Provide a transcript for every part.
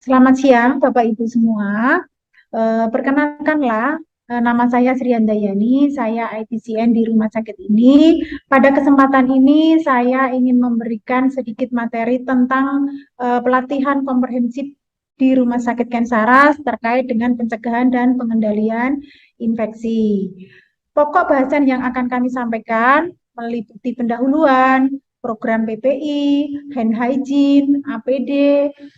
Selamat siang, Bapak Ibu semua. Perkenalkanlah, nama saya Sri Handayani, saya IPCN di rumah sakit ini. Pada kesempatan ini, saya ingin memberikan sedikit materi tentang pelatihan komprehensif di Rumah Sakit Kensaras terkait dengan pencegahan dan pengendalian infeksi. Pokok bahasan yang akan kami sampaikan meliputi pendahuluan, program PPI, hand hygiene, APD,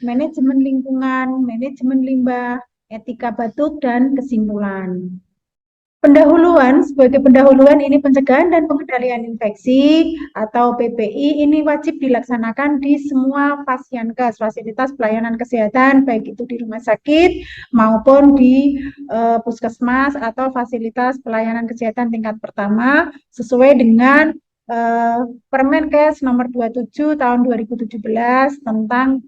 manajemen lingkungan, manajemen limbah, etika batuk, dan kesimpulan. Pendahuluan, sebagai pendahuluan ini pencegahan dan pengendalian infeksi atau PPI ini wajib dilaksanakan di semua Fasyankes, fasilitas pelayanan kesehatan, baik itu di rumah sakit maupun di puskesmas atau fasilitas pelayanan kesehatan tingkat pertama sesuai dengan Permenkes nomor 27 tahun 2017 tentang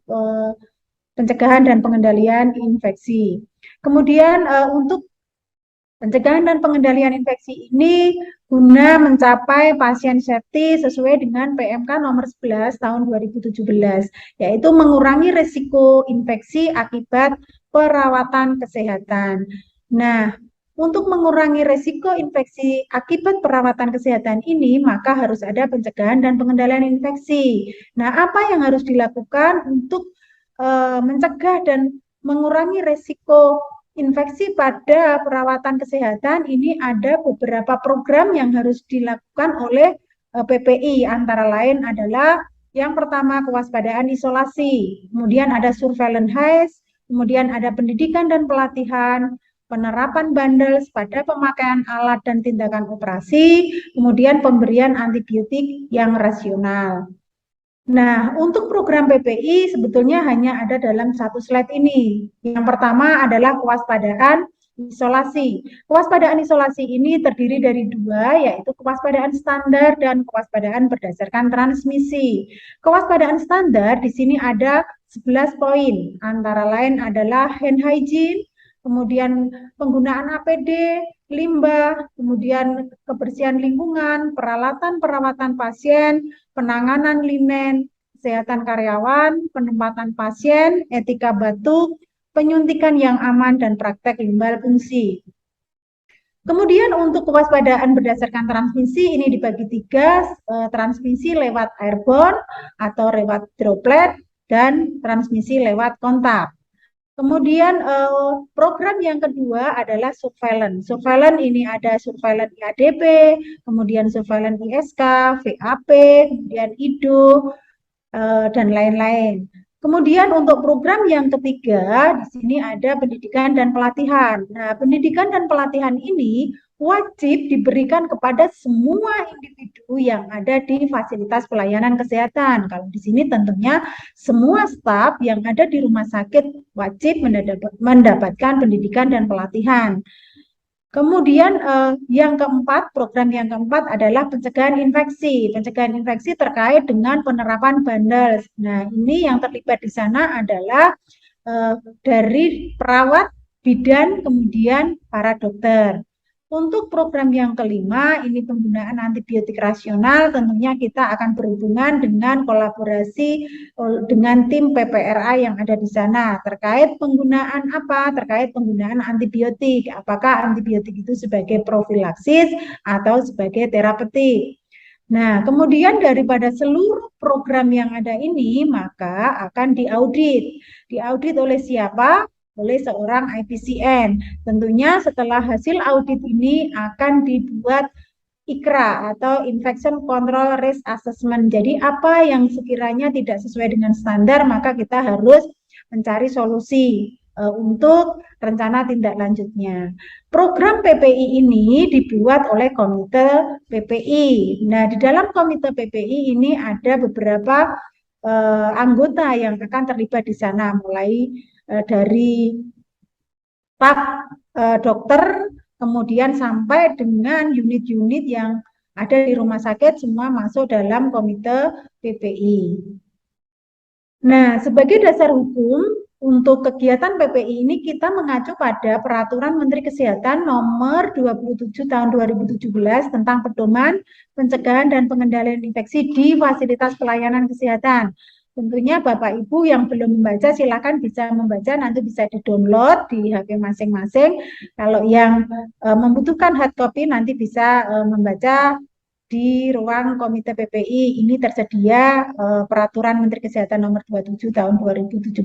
pencegahan dan pengendalian infeksi. Kemudian untuk pencegahan dan pengendalian infeksi ini guna mencapai pasien safety sesuai dengan PMK nomor 11 tahun 2017, yaitu mengurangi risiko infeksi akibat perawatan kesehatan. Nah, untuk mengurangi risiko infeksi akibat perawatan kesehatan ini, maka harus ada pencegahan dan pengendalian infeksi. Nah, apa yang harus dilakukan untuk mencegah dan mengurangi risiko infeksi pada perawatan kesehatan ini ada beberapa program yang harus dilakukan oleh PPI, antara lain adalah yang pertama kewaspadaan isolasi, kemudian ada surveillance health, kemudian ada pendidikan dan pelatihan, penerapan bandel pada pemakaian alat dan tindakan operasi, kemudian pemberian antibiotik yang rasional. Nah, untuk program PPI sebetulnya hanya ada dalam satu slide ini. Yang pertama adalah kewaspadaan isolasi. Kewaspadaan isolasi ini terdiri dari dua, yaitu kewaspadaan standar dan kewaspadaan berdasarkan transmisi. Kewaspadaan standar di sini ada 11 poin, antara lain adalah hand hygiene, kemudian penggunaan APD, limbah, kemudian kebersihan lingkungan, peralatan perawatan pasien, penanganan linen, kesehatan karyawan, penempatan pasien, etika batuk, penyuntikan yang aman, dan praktek limbah fungsi. Kemudian untuk kewaspadaan berdasarkan transmisi ini dibagi tiga, transmisi lewat airborne atau lewat droplet, dan transmisi lewat kontak. Kemudian program yang kedua adalah surveillance. Surveillance ini ada surveillance IADP, kemudian surveillance ISK, VAP, kemudian IDO, dan lain-lain. Kemudian untuk program yang ketiga, di sini ada pendidikan dan pelatihan. Nah, pendidikan dan pelatihan ini wajib diberikan kepada semua individu yang ada di fasilitas pelayanan kesehatan. Kalau di sini tentunya semua staf yang ada di rumah sakit wajib mendapatkan pendidikan dan pelatihan. Kemudian yang keempat, program yang keempat adalah pencegahan infeksi. Pencegahan infeksi terkait dengan penerapan bandel. Nah, ini yang terlibat di sana adalah dari perawat, bidan, kemudian para dokter. Untuk program yang kelima, ini penggunaan antibiotik rasional, tentunya kita akan berhubungan dengan kolaborasi dengan tim PPRA yang ada di sana. Terkait penggunaan apa? Terkait penggunaan antibiotik. Apakah antibiotik itu sebagai profilaksis atau sebagai terapeutik? Nah, kemudian daripada seluruh program yang ada ini, maka akan diaudit. Diaudit oleh siapa? Oleh seorang IPCN. Tentunya setelah hasil audit ini akan dibuat ICRA atau Infection Control Risk Assessment. Jadi apa yang sekiranya tidak sesuai dengan standar, maka kita harus mencari solusi untuk rencana tindak lanjutnya. Program PPI ini dibuat oleh Komite PPI. Nah, di dalam Komite PPI ini ada beberapa anggota yang akan terlibat di sana, mulai dari staf dokter, kemudian sampai dengan unit-unit yang ada di rumah sakit, semua masuk dalam Komite PPI. Nah, sebagai dasar hukum untuk kegiatan PPI ini kita mengacu pada Peraturan Menteri Kesehatan Nomor 27 Tahun 2017 tentang pedoman pencegahan dan pengendalian infeksi di fasilitas pelayanan kesehatan. Tentunya Bapak Ibu yang belum membaca silakan bisa membaca, nanti bisa di-download di HP masing-masing. Kalau yang membutuhkan hard copy nanti bisa membaca di ruang Komite PPI. Ini tersedia Peraturan Menteri Kesehatan Nomor 27 Tahun 2017.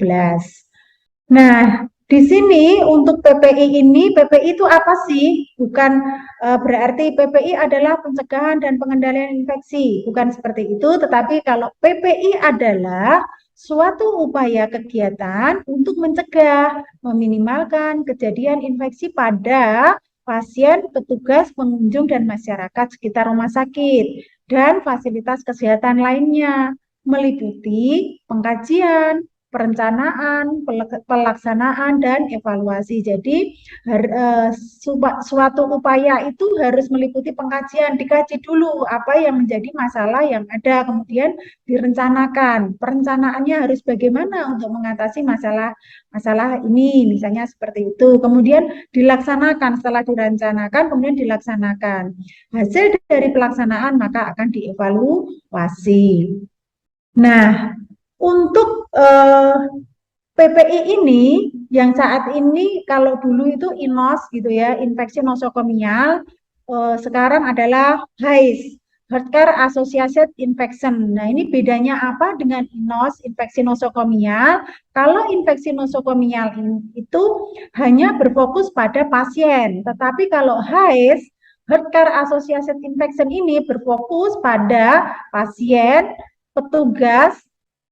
Nah, di sini untuk PPI ini, PPI itu apa sih? Bukan berarti PPI adalah pencegahan dan pengendalian infeksi, bukan seperti itu. Tetapi kalau PPI adalah suatu upaya kegiatan untuk mencegah, meminimalkan kejadian infeksi pada pasien, petugas, pengunjung, dan masyarakat sekitar rumah sakit dan fasilitas kesehatan lainnya, meliputi pengkajian, perencanaan, pelaksanaan, dan evaluasi. Jadi suatu upaya itu harus meliputi pengkajian, dikaji dulu apa yang menjadi masalah yang ada, kemudian direncanakan. Perencanaannya harus bagaimana untuk mengatasi masalah ini, misalnya seperti itu. Kemudian dilaksanakan, setelah direncanakan, kemudian dilaksanakan. Hasil dari pelaksanaan maka akan dievaluasi. Nah, untuk PPI ini yang saat ini kalau dulu itu INOS gitu ya, infeksi nosokomial, sekarang adalah HAIS, Healthcare Associated Infection. Nah, ini bedanya apa dengan INOS, infeksi nosokomial? Kalau infeksi nosokomial itu hanya berfokus pada pasien, tetapi kalau HAIS, Healthcare Associated Infection ini berfokus pada pasien, petugas,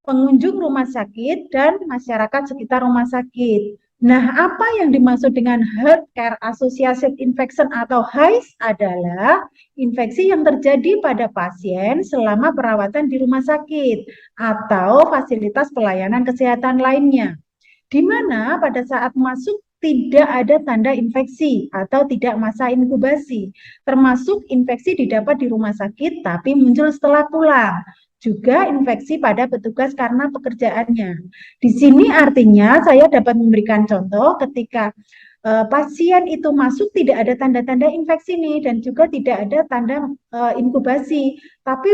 pengunjung rumah sakit, dan masyarakat sekitar rumah sakit. Nah, apa yang dimaksud dengan Healthcare Associated Infection atau HAIS adalah infeksi yang terjadi pada pasien selama perawatan di rumah sakit atau fasilitas pelayanan kesehatan lainnya, di mana pada saat masuk tidak ada tanda infeksi atau tidak masa inkubasi, termasuk infeksi didapat di rumah sakit tapi muncul setelah pulang. Juga infeksi pada petugas karena pekerjaannya. Di sini artinya saya dapat memberikan contoh ketika pasien itu masuk tidak ada tanda-tanda infeksi nih dan juga tidak ada tanda inkubasi. Tapi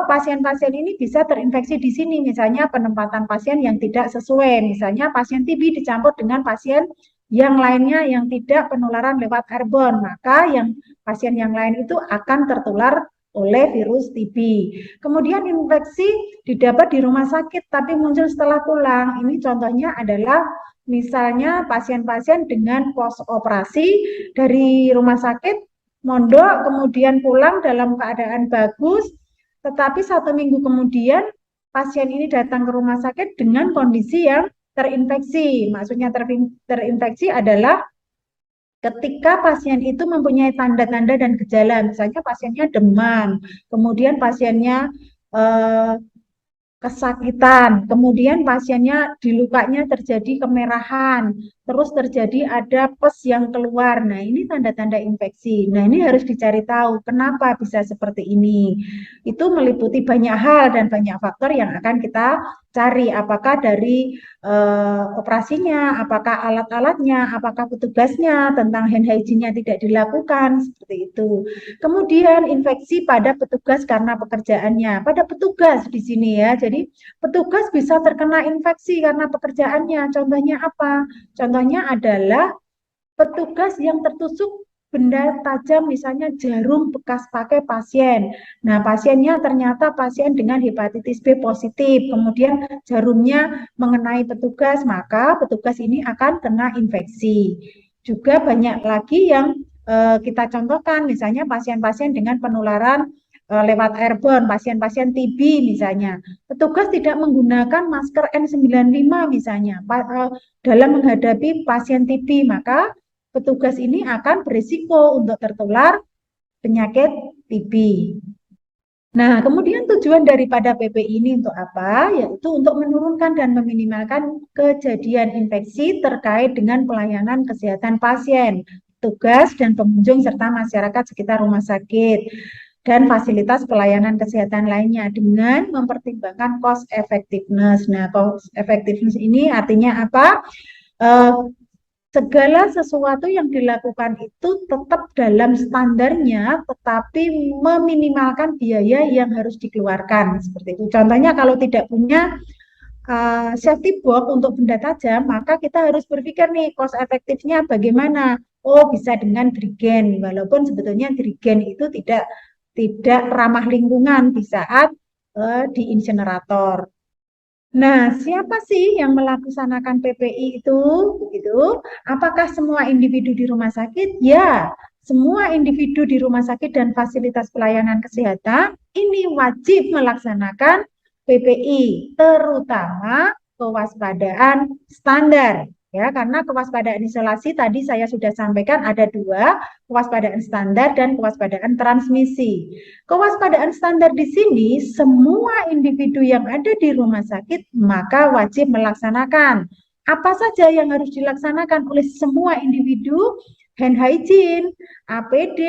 pasien-pasien ini bisa terinfeksi di sini, misalnya penempatan pasien yang tidak sesuai, misalnya pasien TB dicampur dengan pasien yang lainnya yang tidak penularan lewat airborne, maka yang pasien yang lain itu akan tertular oleh virus TB. Kemudian infeksi didapat di rumah sakit tapi muncul setelah pulang. Ini contohnya adalah misalnya pasien-pasien dengan pos operasi dari rumah sakit, mondok, kemudian pulang dalam keadaan bagus, tetapi 1 minggu kemudian pasien ini datang ke rumah sakit dengan kondisi yang terinfeksi. Maksudnya terinfeksi adalah ketika pasien itu mempunyai tanda-tanda dan gejala, misalnya pasiennya demam, kemudian pasiennya kesakitan, kemudian pasiennya di lukanya terjadi kemerahan, terus terjadi ada pus yang keluar. Nah, ini tanda-tanda infeksi. Nah, ini harus dicari tahu kenapa bisa seperti ini. Itu meliputi banyak hal dan banyak faktor yang akan kita cari, apakah dari operasinya, apakah alat-alatnya, apakah petugasnya, tentang hand hygiene-nya tidak dilakukan, seperti itu. Kemudian infeksi pada petugas karena pekerjaannya. Pada petugas di sini ya, jadi petugas bisa terkena infeksi karena pekerjaannya. Contohnya apa? Contohnya adalah petugas yang tertusuk benda tajam, misalnya jarum bekas pakai pasien. Nah, pasiennya ternyata pasien dengan hepatitis B positif, kemudian jarumnya mengenai petugas, maka petugas ini akan kena infeksi. Juga banyak lagi yang kita contohkan, misalnya pasien-pasien dengan penularan lewat airborne, pasien-pasien TB misalnya. Petugas tidak menggunakan masker N95 misalnya dalam menghadapi pasien TB, maka petugas ini akan berisiko untuk tertular penyakit TB. Nah, kemudian tujuan daripada PPI ini untuk apa? Yaitu untuk menurunkan dan meminimalkan kejadian infeksi terkait dengan pelayanan kesehatan pasien, petugas, dan pengunjung serta masyarakat sekitar rumah sakit dan fasilitas pelayanan kesehatan lainnya dengan mempertimbangkan cost effectiveness. Nah, cost effectiveness ini artinya apa? segala sesuatu yang dilakukan itu tetap dalam standarnya, tetapi meminimalkan biaya yang harus dikeluarkan. Seperti itu. Contohnya kalau tidak punya safety box untuk benda tajam, maka kita harus berpikir nih, cost efektifnya bagaimana? Oh, bisa dengan drigen, walaupun sebetulnya drigen itu tidak ramah lingkungan di saat di insinerator. Nah, siapa sih yang melaksanakan PPI itu? Begitu. Apakah semua individu di rumah sakit? Ya, semua individu di rumah sakit dan fasilitas pelayanan kesehatan ini wajib melaksanakan PPI, terutama kewaspadaan standar. Ya, karena kewaspadaan isolasi tadi saya sudah sampaikan ada dua, kewaspadaan standar dan kewaspadaan transmisi. Kewaspadaan standar di sini, semua individu yang ada di rumah sakit maka wajib melaksanakan. Apa saja yang harus dilaksanakan oleh semua individu? Hand hygiene, APD,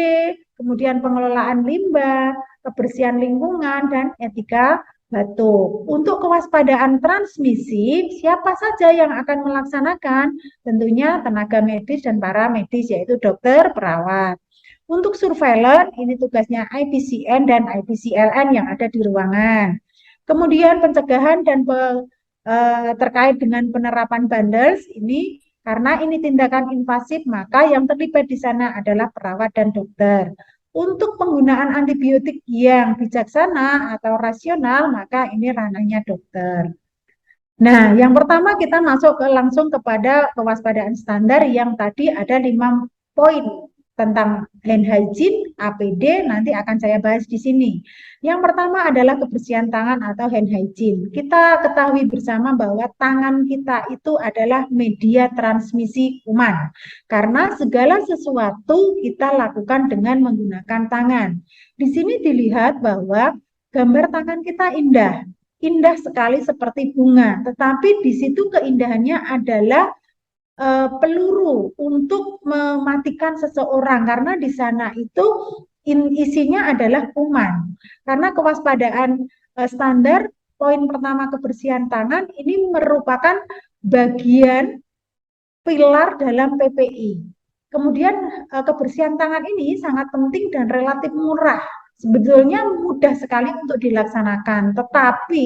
kemudian pengelolaan limbah, kebersihan lingkungan, dan etika batuk. Untuk kewaspadaan transmisi, siapa saja yang akan melaksanakan? Tentunya tenaga medis dan para medis, yaitu dokter, perawat. Untuk surveillance, ini tugasnya IPCN dan IPCLN yang ada di ruangan. Kemudian pencegahan dan terkait dengan penerapan bundles, ini karena ini tindakan invasif, maka yang terlibat di sana adalah perawat dan dokter. Untuk penggunaan antibiotik yang bijaksana atau rasional, maka ini ranahnya dokter. Nah, yang pertama kita masuk langsung kepada kewaspadaan standar yang tadi ada 5 poin tentang hand hygiene, APD, nanti akan saya bahas di sini. Yang pertama adalah kebersihan tangan atau hand hygiene. Kita ketahui bersama bahwa tangan kita itu adalah media transmisi kuman. Karena segala sesuatu kita lakukan dengan menggunakan tangan. Di sini dilihat bahwa gambar tangan kita indah sekali seperti bunga, tetapi di situ keindahannya adalah peluru untuk mematikan seseorang karena di sana itu isinya adalah kuman. Karena kewaspadaan standar poin pertama kebersihan tangan ini merupakan bagian pilar dalam PPI. Kemudian kebersihan tangan ini sangat penting dan relatif murah. Sebetulnya mudah sekali untuk dilaksanakan, tetapi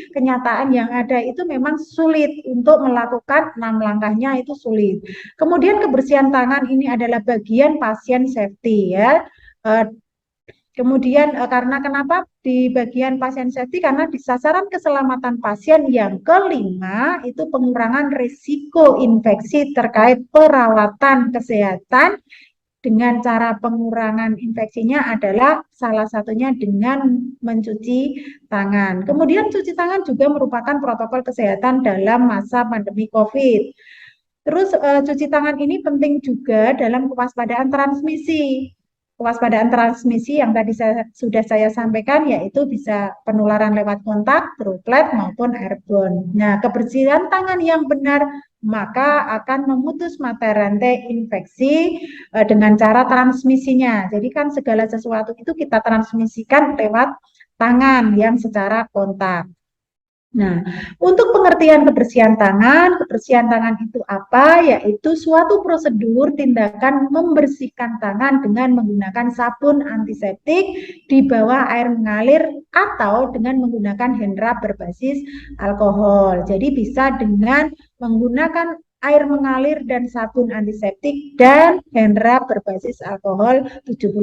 kenyataan yang ada itu memang sulit untuk melakukan 6 langkahnya itu sulit. Kemudian kebersihan tangan ini adalah bagian pasien safety ya. Kemudian karena kenapa di bagian pasien safety? Karena di sasaran keselamatan pasien yang kelima itu pengurangan risiko infeksi terkait perawatan kesehatan. Dengan cara pengurangan infeksinya adalah salah satunya dengan mencuci tangan. Kemudian cuci tangan juga merupakan protokol kesehatan dalam masa pandemi COVID. Terus cuci tangan ini penting juga dalam kewaspadaan transmisi. Kewaspadaan transmisi yang tadi sudah saya sampaikan yaitu bisa penularan lewat kontak, droplet maupun airborne. Nah, kebersihan tangan yang benar maka akan memutus mata rantai infeksi dengan cara transmisinya. Jadi kan segala sesuatu itu kita transmisikan lewat tangan yang secara kontak. Nah, untuk pengertian kebersihan tangan itu apa? Yaitu suatu prosedur tindakan membersihkan tangan dengan menggunakan sabun antiseptik di bawah air mengalir atau dengan menggunakan hand rub berbasis alkohol. Jadi bisa dengan menggunakan air mengalir dan sabun antiseptik dan hand rub berbasis alkohol 70%.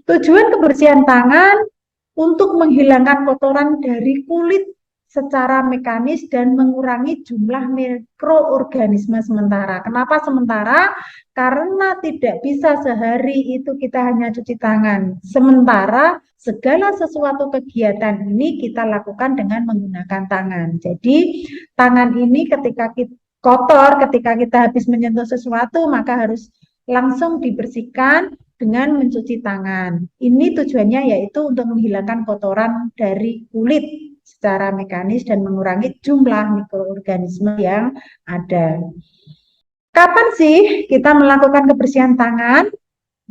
Tujuan kebersihan tangan untuk menghilangkan kotoran dari kulit secara mekanis dan mengurangi jumlah mikroorganisme sementara. Kenapa sementara? Karena tidak bisa sehari itu kita hanya cuci tangan. Sementara segala sesuatu kegiatan ini kita lakukan dengan menggunakan tangan. Jadi tangan ini ketika kita kotor, ketika kita habis menyentuh sesuatu maka harus langsung dibersihkan dengan mencuci tangan. Ini tujuannya yaitu untuk menghilangkan kotoran dari kulit secara mekanis dan mengurangi jumlah mikroorganisme yang ada. Kapan sih kita melakukan kebersihan tangan?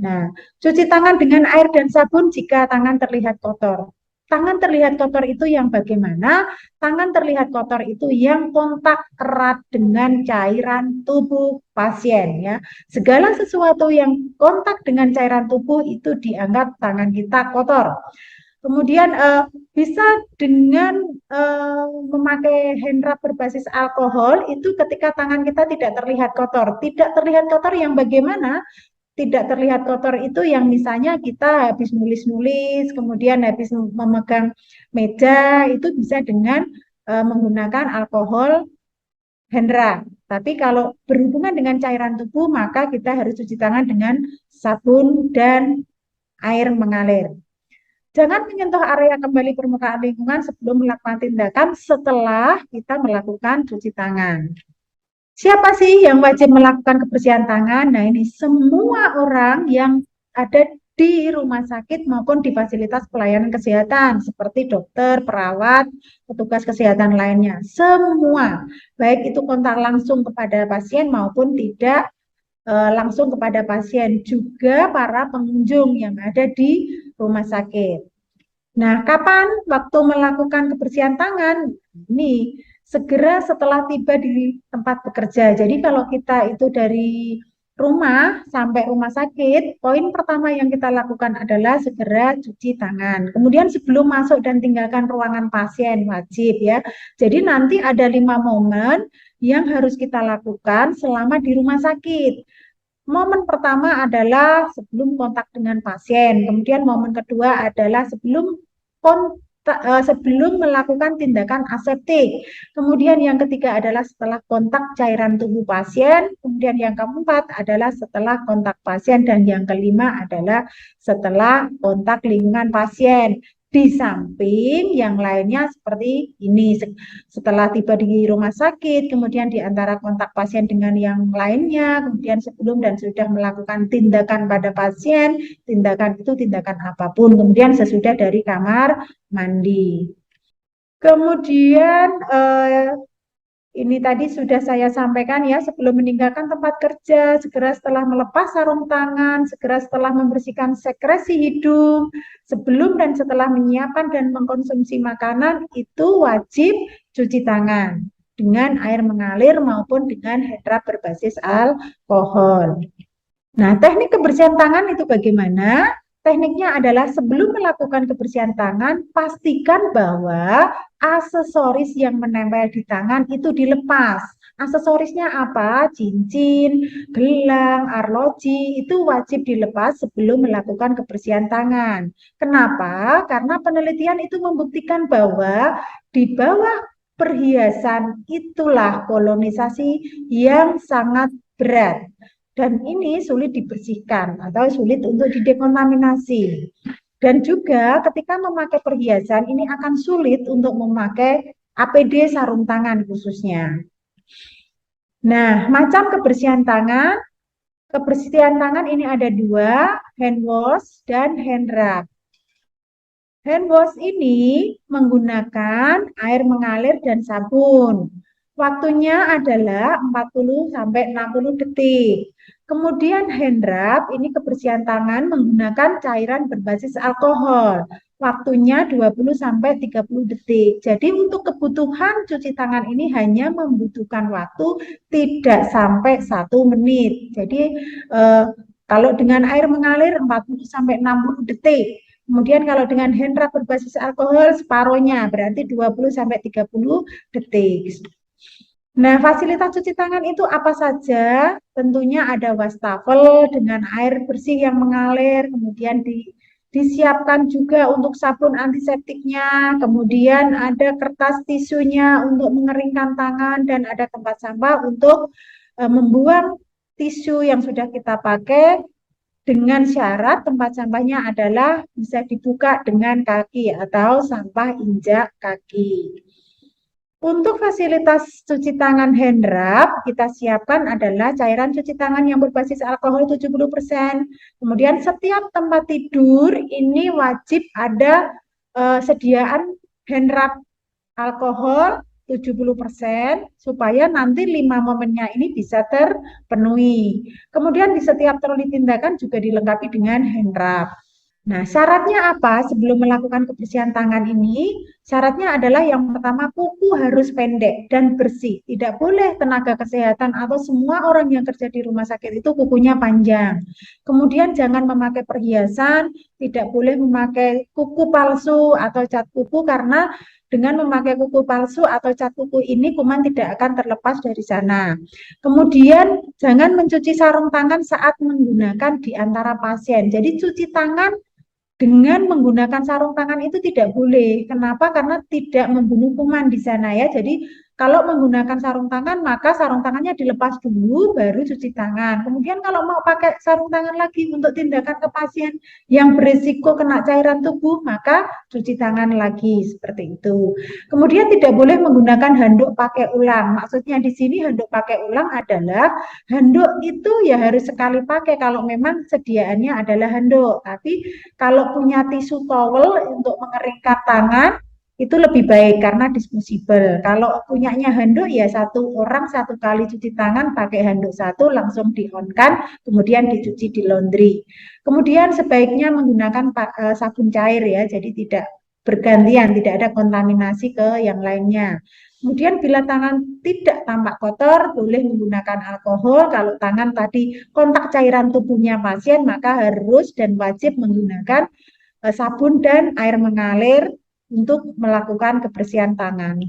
Nah, cuci tangan dengan air dan sabun jika tangan terlihat kotor. Tangan terlihat kotor itu yang bagaimana? Tangan terlihat kotor itu yang kontak erat dengan cairan tubuh pasien ya. Segala sesuatu yang kontak dengan cairan tubuh itu dianggap tangan kita kotor. Kemudian bisa dengan memakai hand rub berbasis alkohol itu ketika tangan kita tidak terlihat kotor. Tidak terlihat kotor yang bagaimana? Tidak terlihat kotor itu yang misalnya kita habis nulis-nulis, kemudian habis memegang meja, itu bisa dengan menggunakan alkohol hand rub. Tapi kalau berhubungan dengan cairan tubuh, maka kita harus cuci tangan dengan sabun dan air mengalir. Jangan menyentuh area kembali permukaan lingkungan sebelum melakukan tindakan setelah kita melakukan cuci tangan. Siapa sih yang wajib melakukan kebersihan tangan? Nah, ini semua orang yang ada di rumah sakit maupun di fasilitas pelayanan kesehatan seperti dokter, perawat, petugas kesehatan lainnya. Semua, baik itu kontak langsung kepada pasien maupun tidak langsung kepada pasien, juga para pengunjung yang ada di rumah sakit. Nah, kapan waktu melakukan kebersihan tangan? Ini segera setelah tiba di tempat bekerja. Jadi kalau kita itu dari rumah sampai rumah sakit, poin pertama yang kita lakukan adalah segera cuci tangan. Kemudian sebelum masuk dan tinggalkan ruangan pasien, wajib ya. Jadi nanti ada 5 momen yang harus kita lakukan selama di rumah sakit. Momen pertama adalah sebelum kontak dengan pasien, kemudian momen kedua adalah sebelum melakukan tindakan aseptik, kemudian yang ketiga adalah setelah kontak cairan tubuh pasien, kemudian yang keempat adalah setelah kontak pasien, dan yang kelima adalah setelah kontak lingkungan pasien. Di samping yang lainnya seperti ini, setelah tiba di rumah sakit, kemudian di antara kontak pasien dengan yang lainnya, kemudian sebelum dan sudah melakukan tindakan pada pasien, tindakan itu tindakan apapun, kemudian sesudah dari kamar mandi. Kemudian ini tadi sudah saya sampaikan ya, sebelum meninggalkan tempat kerja, segera setelah melepas sarung tangan, segera setelah membersihkan sekresi hidung, sebelum dan setelah menyiapkan dan mengkonsumsi makanan, itu wajib cuci tangan dengan air mengalir maupun dengan hand rub berbasis alkohol. Nah, teknik kebersihan tangan itu bagaimana? Tekniknya adalah sebelum melakukan kebersihan tangan, pastikan bahwa aksesoris yang menempel di tangan itu dilepas. Aksesorisnya apa? Cincin, gelang, arloji, itu wajib dilepas sebelum melakukan kebersihan tangan. Kenapa? Karena penelitian itu membuktikan bahwa di bawah perhiasan itulah kolonisasi yang sangat berat. Dan ini sulit dibersihkan atau sulit untuk didekontaminasi. Dan juga ketika memakai perhiasan ini akan sulit untuk memakai APD sarung tangan khususnya. Nah, macam kebersihan tangan. Kebersihan tangan ini ada 2, hand wash dan hand rub. Hand wash ini menggunakan air mengalir dan sabun. Waktunya adalah 40-60 detik. Kemudian hand rub, ini kebersihan tangan menggunakan cairan berbasis alkohol. Waktunya 20-30 detik. Jadi untuk kebutuhan cuci tangan ini hanya membutuhkan waktu tidak sampai 1 menit. Jadi kalau dengan air mengalir 40-60 detik. Kemudian kalau dengan hand rub berbasis alkohol separohnya, berarti 20-30 detik. Nah, fasilitas cuci tangan itu apa saja? Tentunya ada wastafel dengan air bersih yang mengalir, kemudian disiapkan juga untuk sabun antiseptiknya, kemudian ada kertas tisunya untuk mengeringkan tangan, dan ada tempat sampah untuk membuang tisu yang sudah kita pakai, dengan syarat tempat sampahnya adalah bisa dibuka dengan kaki atau sampah injak kaki. Untuk fasilitas cuci tangan hand rub, kita siapkan adalah cairan cuci tangan yang berbasis alkohol 70%. Kemudian setiap tempat tidur ini wajib ada sediaan hand rub alkohol 70% supaya nanti 5 momennya ini bisa terpenuhi. Kemudian di setiap troli tindakan juga dilengkapi dengan hand rub. Nah, syaratnya apa sebelum melakukan kebersihan tangan ini? Syaratnya adalah yang pertama, kuku harus pendek dan bersih. Tidak boleh tenaga kesehatan atau semua orang yang kerja di rumah sakit itu kukunya panjang. Kemudian jangan memakai perhiasan, tidak boleh memakai kuku palsu atau cat kuku karena dengan memakai kuku palsu atau cat kuku ini kuman tidak akan terlepas dari sana. Kemudian jangan mencuci sarung tangan saat menggunakan di antara pasien. Jadi cuci tangan dengan menggunakan sarung tangan itu tidak boleh. Kenapa? Karena tidak membunuh kuman di sana ya. Jadi kalau menggunakan sarung tangan, maka sarung tangannya dilepas dulu, baru cuci tangan. Kemudian kalau mau pakai sarung tangan lagi untuk tindakan ke pasien yang berisiko kena cairan tubuh, maka cuci tangan lagi seperti itu. Kemudian tidak boleh menggunakan handuk pakai ulang. Maksudnya di sini handuk pakai ulang adalah handuk itu ya harus sekali pakai kalau memang sediaannya adalah handuk. Tapi kalau punya tisu towel untuk mengeringkan tangan, itu lebih baik karena disposable. Kalau punyanya handuk ya satu orang satu kali cuci tangan pakai handuk satu langsung di-on-kan, kemudian dicuci di laundry. Kemudian sebaiknya menggunakan sabun cair ya, jadi tidak bergantian, tidak ada kontaminasi ke yang lainnya. Kemudian bila tangan tidak tampak kotor, boleh menggunakan alkohol. Kalau tangan tadi kontak cairan tubuhnya pasien, maka harus dan wajib menggunakan sabun dan air mengalir untuk melakukan kebersihan tangan.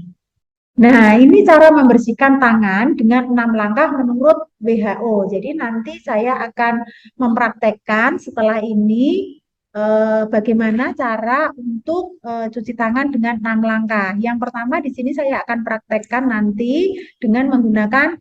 Nah, ini cara membersihkan tangan dengan 6 langkah menurut WHO. Jadi nanti saya akan mempraktekkan setelah ini bagaimana cara untuk cuci tangan dengan 6 langkah. Yang pertama di sini saya akan praktekkan nanti dengan menggunakan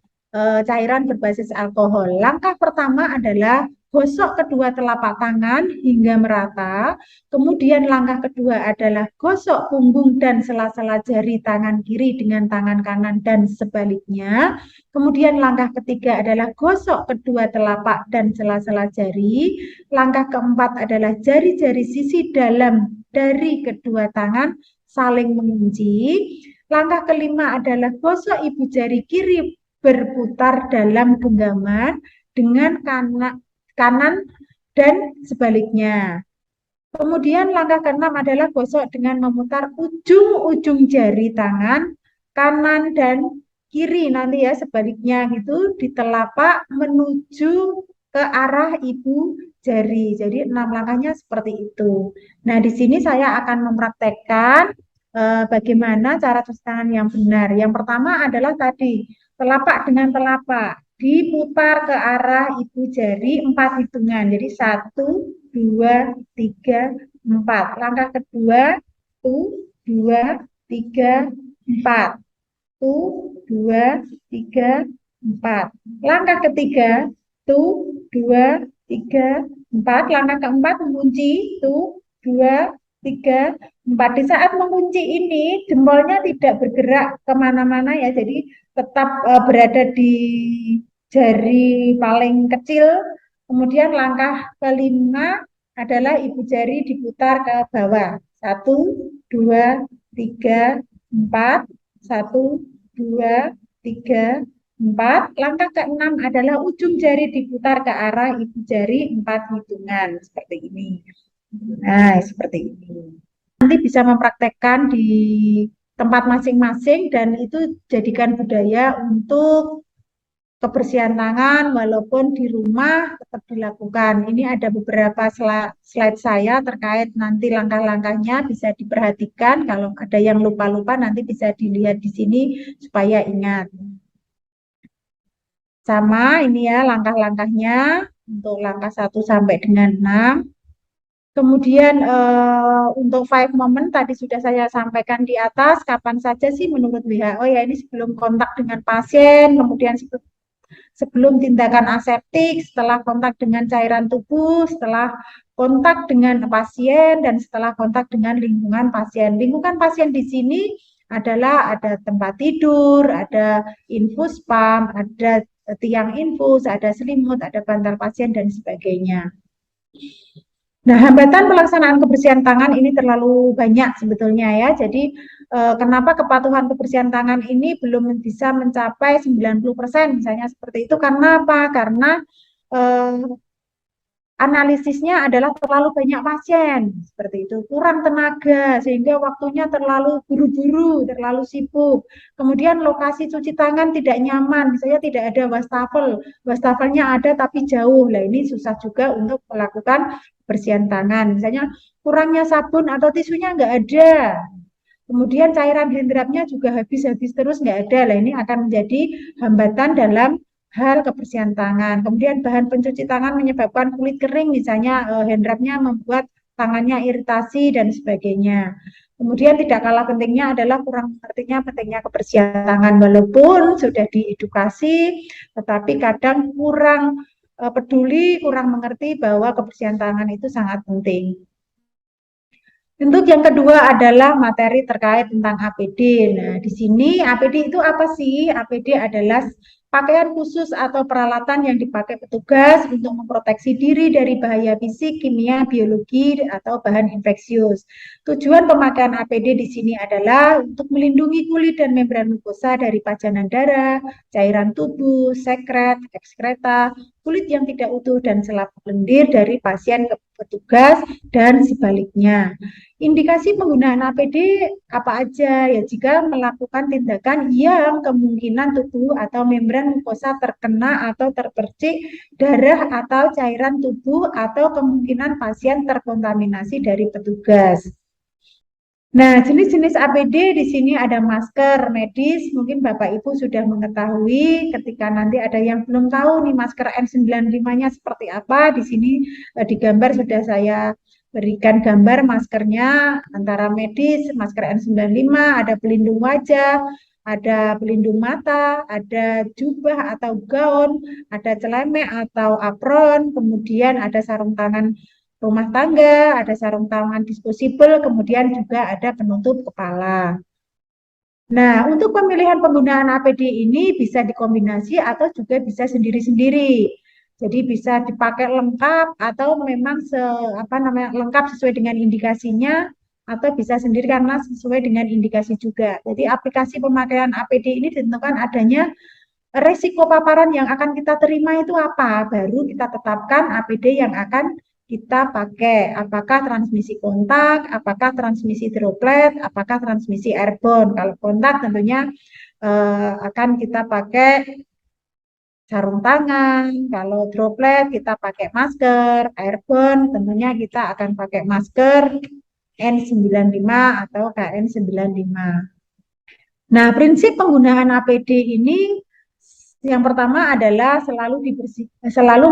cairan berbasis alkohol. Langkah pertama adalah gosok kedua telapak tangan hingga merata. Kemudian langkah kedua adalah gosok punggung dan sela-sela jari tangan kiri dengan tangan kanan dan sebaliknya. Kemudian langkah ketiga adalah gosok kedua telapak dan sela-sela jari. Langkah keempat adalah jari-jari sisi dalam dari kedua tangan saling mengunci. Langkah kelima adalah gosok ibu jari kiri berputar dalam genggaman dengan kanan dan sebaliknya. Kemudian langkah keenam adalah gosok dengan memutar ujung-ujung jari tangan kanan dan kiri nanti ya sebaliknya gitu di telapak menuju ke arah ibu jari. Jadi 6 langkahnya seperti itu. Nah, di sini saya akan mempraktekkan bagaimana cara cuci tangan yang benar. Yang pertama adalah tadi telapak dengan telapak diputar ke arah ibu jari 4 hitungan. Jadi 1, 2, 3, 4. Langkah kedua, 1, 2, 3, 4. 1, 2, 3, 4. Langkah ketiga, 1, 2, 3, 4. Langkah keempat mengunci, 1, 2, 3, 4. Di saat mengunci ini, jempolnya tidak bergerak kemana-mana ya, jadi tetap berada di jari paling kecil. Kemudian langkah kelima adalah ibu jari diputar ke bawah. 1, 2, 3, 4. 1, 2, 3, 4. Langkah keenam adalah ujung jari diputar ke arah ibu jari 4 hitungan. Seperti ini. Nah, seperti ini. Nanti bisa mempraktekkan di tempat masing-masing dan itu jadikan budaya untuk kebersihan tangan walaupun di rumah tetap dilakukan. Ini ada beberapa slide saya terkait nanti langkah-langkahnya bisa diperhatikan. Kalau ada yang lupa-lupa nanti bisa dilihat di sini supaya ingat. Sama ini ya langkah-langkahnya untuk langkah 1 sampai dengan 6. Kemudian untuk 5 moment tadi sudah saya sampaikan di atas, kapan saja sih menurut WHO ya ini sebelum kontak dengan pasien, kemudian sebelum tindakan aseptik, setelah kontak dengan cairan tubuh, setelah kontak dengan pasien, dan setelah kontak dengan lingkungan pasien. Lingkungan pasien di sini adalah ada tempat tidur, ada infus pump, ada tiang infus, ada selimut, ada bantal pasien, dan sebagainya. Nah, hambatan pelaksanaan kebersihan tangan ini terlalu banyak sebetulnya ya. Jadi, kenapa kepatuhan kebersihan tangan ini belum bisa mencapai 90% misalnya seperti itu? Karena apa? Karena analisisnya adalah terlalu banyak pasien, seperti itu, kurang tenaga, sehingga waktunya terlalu buru-buru, terlalu sibuk. Kemudian lokasi cuci tangan tidak nyaman, misalnya tidak ada wastafel, wastafelnya ada tapi jauh, lah ini susah juga untuk melakukan bersihan tangan. Misalnya kurangnya sabun atau tisunya nggak ada. Kemudian cairan handrubnya juga habis-habis terus nggak ada. Lah ini akan menjadi hambatan dalam hal kebersihan tangan. Kemudian bahan pencuci tangan menyebabkan kulit kering, misalnya handrubnya membuat tangannya iritasi dan sebagainya. Kemudian tidak kalah pentingnya adalah kurang pentingnya kebersihan tangan. Walaupun sudah diedukasi, tetapi kadang kurang peduli, kurang mengerti bahwa kebersihan tangan itu sangat penting. Untuk yang kedua adalah materi terkait tentang APD. Nah, di sini APD itu apa sih? APD adalah pakaian khusus atau peralatan yang dipakai petugas untuk memproteksi diri dari bahaya fisik, kimia, biologi, atau bahan infeksius. Tujuan pemakaian APD di sini adalah untuk melindungi kulit dan membran mukosa dari pajanan darah, cairan tubuh, sekret, ekskreta, kulit yang tidak utuh, dan selaput lendir dari pasien ke petugas, dan sebaliknya. Indikasi penggunaan APD apa aja? Ya, jika melakukan tindakan yang kemungkinan tubuh atau membran mukosa terkena atau terpercik darah atau cairan tubuh atau kemungkinan pasien terkontaminasi dari petugas. Nah, jenis-jenis APD di sini ada masker medis, mungkin Bapak Ibu sudah mengetahui. Ketika nanti ada yang belum tahu nih masker N95-nya seperti apa, di sini di gambar sudah saya berikan gambar maskernya antara medis, masker N95, ada pelindung wajah, ada pelindung mata, ada jubah atau gaun, ada celemek atau apron, kemudian ada sarung tangan rumah tangga, ada sarung tangan disposable, kemudian juga ada penutup kepala. Nah, untuk pemilihan penggunaan APD ini bisa dikombinasi atau juga bisa sendiri-sendiri. Jadi bisa dipakai lengkap atau memang lengkap sesuai dengan indikasinya, atau bisa sendiri karena sesuai dengan indikasi juga. Jadi aplikasi pemakaian APD ini ditentukan adanya resiko paparan yang akan kita terima itu apa, baru kita tetapkan APD yang akan kita pakai, apakah transmisi kontak, apakah transmisi droplet, apakah transmisi airborne. Kalau kontak tentunya akan kita pakai sarung tangan, kalau droplet kita pakai masker, airborne tentunya kita akan pakai masker N95 atau KN95. Nah, prinsip penggunaan APD ini yang pertama adalah selalu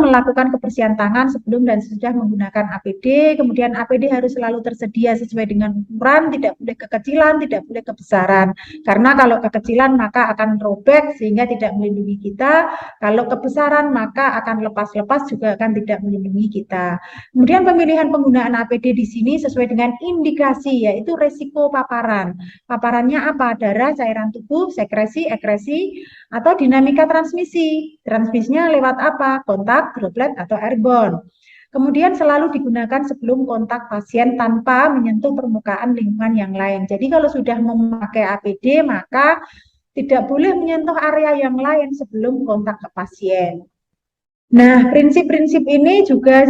melakukan kebersihan tangan sebelum dan sesudah menggunakan APD. Kemudian APD harus selalu tersedia sesuai dengan ukuran, tidak boleh kekecilan, tidak boleh kebesaran. Karena kalau kekecilan maka akan robek sehingga tidak melindungi kita. Kalau kebesaran maka akan lepas-lepas juga akan tidak melindungi kita. Kemudian pemilihan penggunaan APD di sini sesuai dengan indikasi, yaitu resiko paparan. Paparannya apa? Darah, cairan tubuh, sekresi, ekresi, atau dinamika transmisi. Transmisinya lewat apa? Kontak, droplet, atau airborne. Kemudian selalu digunakan sebelum kontak pasien tanpa menyentuh permukaan lingkungan yang lain. Jadi kalau sudah memakai APD, maka tidak boleh menyentuh area yang lain sebelum kontak ke pasien. Nah, prinsip-prinsip ini juga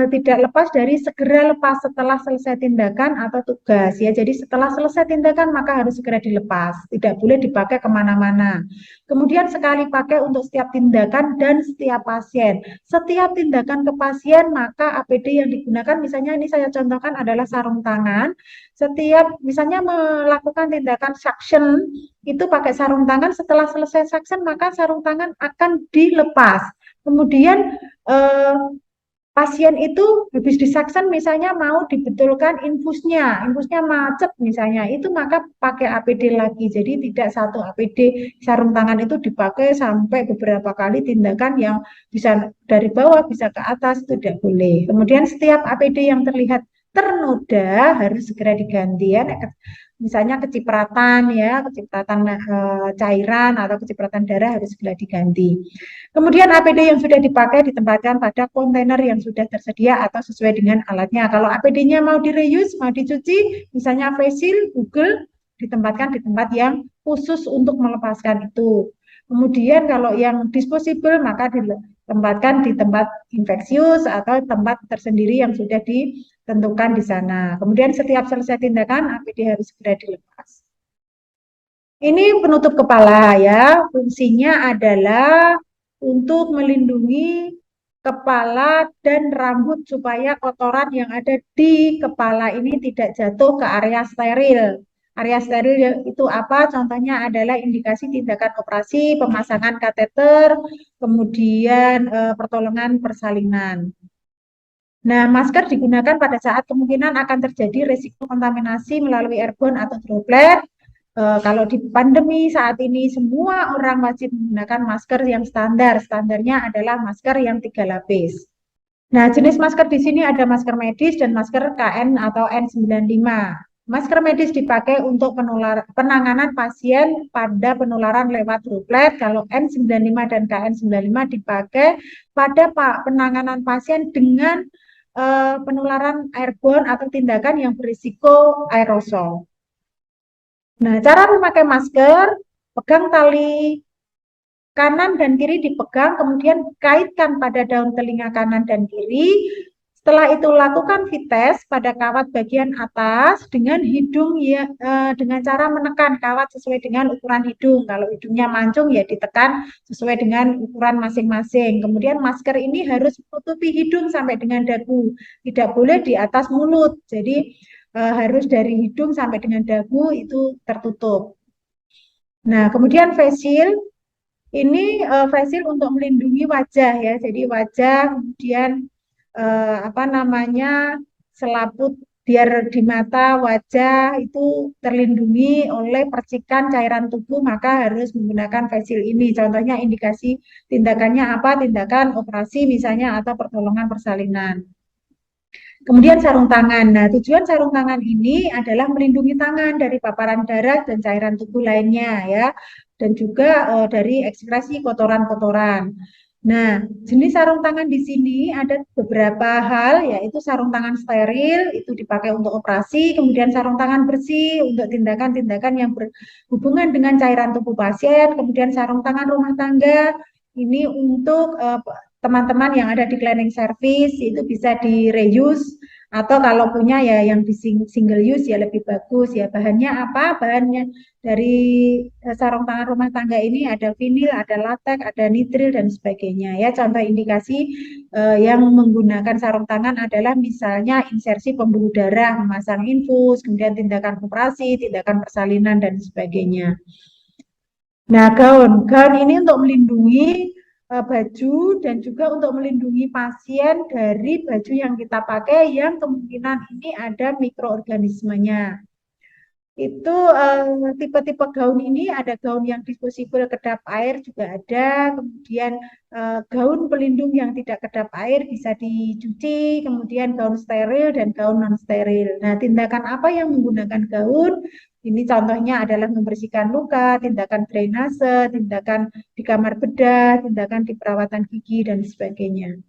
tidak lepas dari segera lepas setelah selesai tindakan atau tugas ya. Jadi setelah selesai tindakan maka harus segera dilepas, tidak boleh dipakai kemana-mana. Kemudian sekali pakai untuk setiap tindakan dan setiap pasien. Setiap tindakan ke pasien maka APD yang digunakan, misalnya ini saya contohkan adalah sarung tangan. Setiap misalnya melakukan tindakan suction itu pakai sarung tangan, setelah selesai suction maka sarung tangan akan dilepas. Kemudian pasien itu habis disaksen misalnya mau dibetulkan infusnya macet misalnya, itu maka pakai APD lagi. Jadi tidak satu APD sarung tangan itu dipakai sampai beberapa kali tindakan yang bisa dari bawah bisa ke atas, itu tidak boleh. Kemudian setiap APD yang terlihat ternoda harus segera diganti ya. Misalnya kecipratan ya, kecipratan cairan atau kecipratan darah harus segera diganti. Kemudian APD yang sudah dipakai ditempatkan pada kontainer yang sudah tersedia atau sesuai dengan alatnya. Kalau APD-nya mau direuse, mau dicuci, misalnya face shield, Google, ditempatkan di tempat yang khusus untuk melepaskan itu. Kemudian kalau yang disposable maka ditempatkan di tempat infeksius atau tempat tersendiri yang sudah ditentukan di sana. Kemudian setiap selesai tindakan, APD harus segera dilepas. Ini penutup kepala ya, fungsinya adalah untuk melindungi kepala dan rambut supaya kotoran yang ada di kepala ini tidak jatuh ke area steril. Area steril itu apa? Contohnya adalah indikasi tindakan operasi, pemasangan kateter, kemudian pertolongan persalinan. Nah, masker digunakan pada saat kemungkinan akan terjadi risiko kontaminasi melalui airborne atau droplet. Kalau di pandemi saat ini semua orang wajib menggunakan masker yang standar. Standarnya adalah masker yang 3 lapis. Nah, jenis masker di sini ada masker medis dan masker KN atau N95. Masker medis dipakai untuk penanganan pasien pada penularan lewat droplet. Kalau N95 dan KN95 dipakai pada penanganan pasien dengan penularan airborne atau tindakan yang berisiko aerosol. Nah, cara memakai masker, pegang tali kanan dan kiri dipegang, kemudian kaitkan pada daun telinga kanan dan kiri. Setelah itu lakukan vites pada kawat bagian atas dengan hidung ya, dengan cara menekan kawat sesuai dengan ukuran hidung. Kalau hidungnya mancung ya ditekan sesuai dengan ukuran masing-masing. Kemudian masker ini harus menutupi hidung sampai dengan dagu, tidak boleh di atas mulut. Jadi harus dari hidung sampai dengan dagu itu tertutup. Nah, kemudian face shield ini face shield untuk melindungi wajah ya. Jadi wajah, kemudian apa namanya selaput biar di mata wajah itu terlindungi oleh percikan cairan tubuh, maka harus menggunakan face shield ini. Contohnya indikasi tindakannya apa? Tindakan operasi misalnya atau pertolongan persalinan. Kemudian sarung tangan. Nah, tujuan sarung tangan ini adalah melindungi tangan dari paparan darah dan cairan tubuh lainnya ya, dan juga dari ekskresi kotoran-kotoran. Nah, jenis sarung tangan di sini ada beberapa hal, yaitu sarung tangan steril itu dipakai untuk operasi, kemudian sarung tangan bersih untuk tindakan-tindakan yang berhubungan dengan cairan tubuh pasien, kemudian sarung tangan rumah tangga ini untuk teman-teman yang ada di cleaning service itu bisa di reuse atau kalau punya ya yang di single use ya lebih bagus ya. Bahannya apa? Bahannya dari sarung tangan rumah tangga ini ada vinil, ada latex, ada nitril dan sebagainya ya. Contoh indikasi yang menggunakan sarung tangan adalah misalnya insersi pembuluh darah, memasang infus, kemudian tindakan operasi, tindakan persalinan dan sebagainya. Nah, gaun ini untuk melindungi baju dan juga untuk melindungi pasien dari baju yang kita pakai yang kemungkinan ini ada mikroorganismenya. Itu tipe-tipe gaun ini ada gaun yang disposable kedap air juga ada, kemudian gaun pelindung yang tidak kedap air bisa dicuci, kemudian gaun steril dan gaun non steril. Nah, tindakan apa yang menggunakan gaun? Ini contohnya adalah membersihkan luka, tindakan drainase, tindakan di kamar bedah, tindakan di perawatan gigi, dan sebagainya.